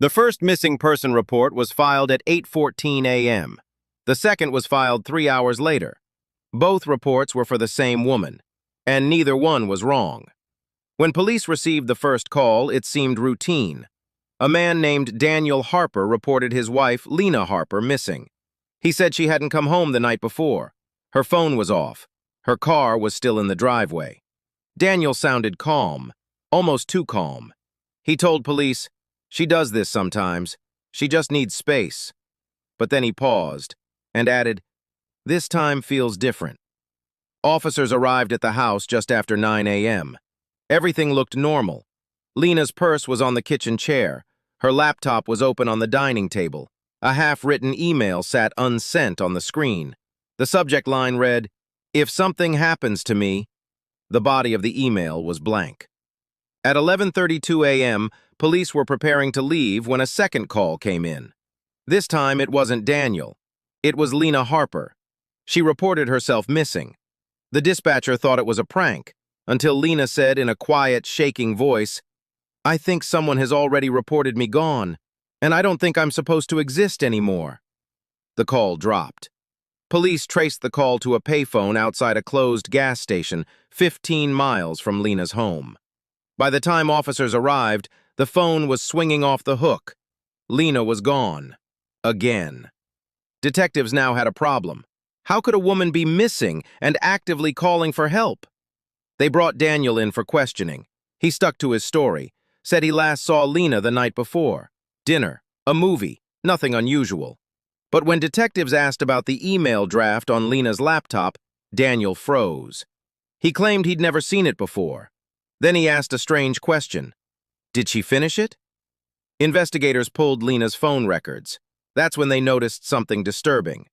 The first missing person report was filed at 8:14 a.m. The second was filed 3 hours later. Both reports were for the same woman, and neither one was wrong. When police received the first call, it seemed routine. A man named Daniel Harper reported his wife, Lena Harper, missing. He said she hadn't come home the night before. Her phone was off. Her car was still in the driveway. Daniel sounded calm, almost too calm. He told police, "She does this sometimes. She just needs space." But then he paused and added, "This time feels different." Officers arrived at the house just after 9 a.m. Everything looked normal. Lena's purse was on the kitchen chair. Her laptop was open on the dining table. A half-written email sat unsent on the screen. The subject line read, "If something happens to me." The body of the email was blank. At 11:32 a.m., police were preparing to leave when a second call came in. This time it wasn't Daniel. It was Lena Harper. She reported herself missing. The dispatcher thought it was a prank, until Lena said in a quiet, shaking voice, "I think someone has already reported me gone, and I don't think I'm supposed to exist anymore." The call dropped. Police traced the call to a payphone outside a closed gas station 15 miles from Lena's home. By the time officers arrived, the phone was swinging off the hook. Lena was gone. Again. Detectives now had a problem. How could a woman be missing and actively calling for help? They brought Daniel in for questioning. He stuck to his story, said he last saw Lena the night before. Dinner, a movie, nothing unusual. But when detectives asked about the email draft on Lena's laptop, Daniel froze. He claimed he'd never seen it before. Then he asked a strange question. Did she finish it? Investigators pulled Lena's phone records. That's when they noticed something disturbing.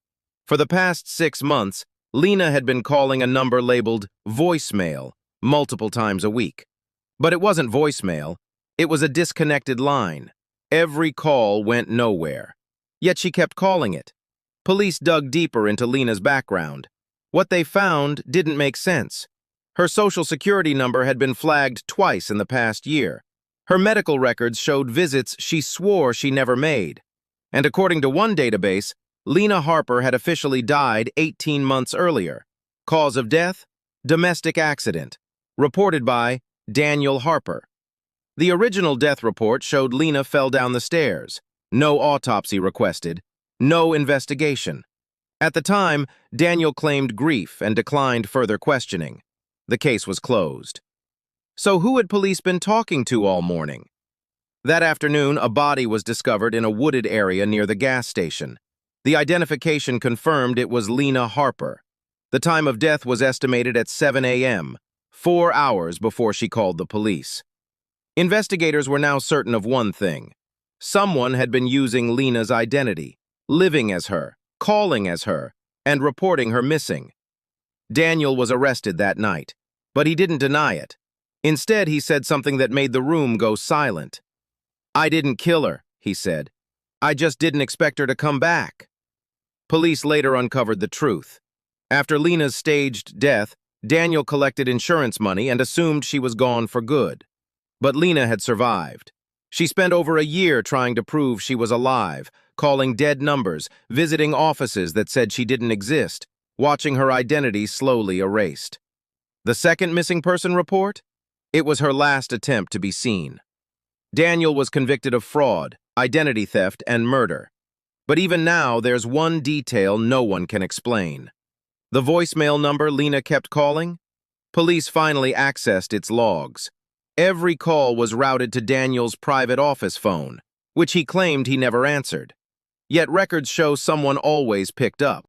For the past 6 months, Lena had been calling a number labeled voicemail multiple times a week. But it wasn't voicemail. It was a disconnected line. Every call went nowhere. Yet she kept calling it. Police dug deeper into Lena's background. What they found didn't make sense. Her social security number had been flagged twice in the past year. Her medical records showed visits she swore she never made. And according to one database, Lena Harper had officially died 18 months earlier. Cause of death? Domestic accident. Reported by Daniel Harper. The original death report showed Lena fell down the stairs. No autopsy requested. No investigation. At the time, Daniel claimed grief and declined further questioning. The case was closed. So who had police been talking to all morning? That afternoon, a body was discovered in a wooded area near the gas station. The identification confirmed it was Lena Harper. The time of death was estimated at 7 a.m., 4 hours before she called the police. Investigators were now certain of one thing. Someone had been using Lena's identity, living as her, calling as her, and reporting her missing. Daniel was arrested that night, but he didn't deny it. Instead, he said something that made the room go silent. "I didn't kill her," he said. "I just didn't expect her to come back." Police later uncovered the truth. After Lena's staged death, Daniel collected insurance money and assumed she was gone for good. But Lena had survived. She spent over a year trying to prove she was alive, calling dead numbers, visiting offices that said she didn't exist, watching her identity slowly erased. The second missing person report? It was her last attempt to be seen. Daniel was convicted of fraud, identity theft, and murder. But even now, there's one detail no one can explain. The voicemail number Lena kept calling? Police finally accessed its logs. Every call was routed to Daniel's private office phone, which he claimed he never answered. Yet records show someone always picked up.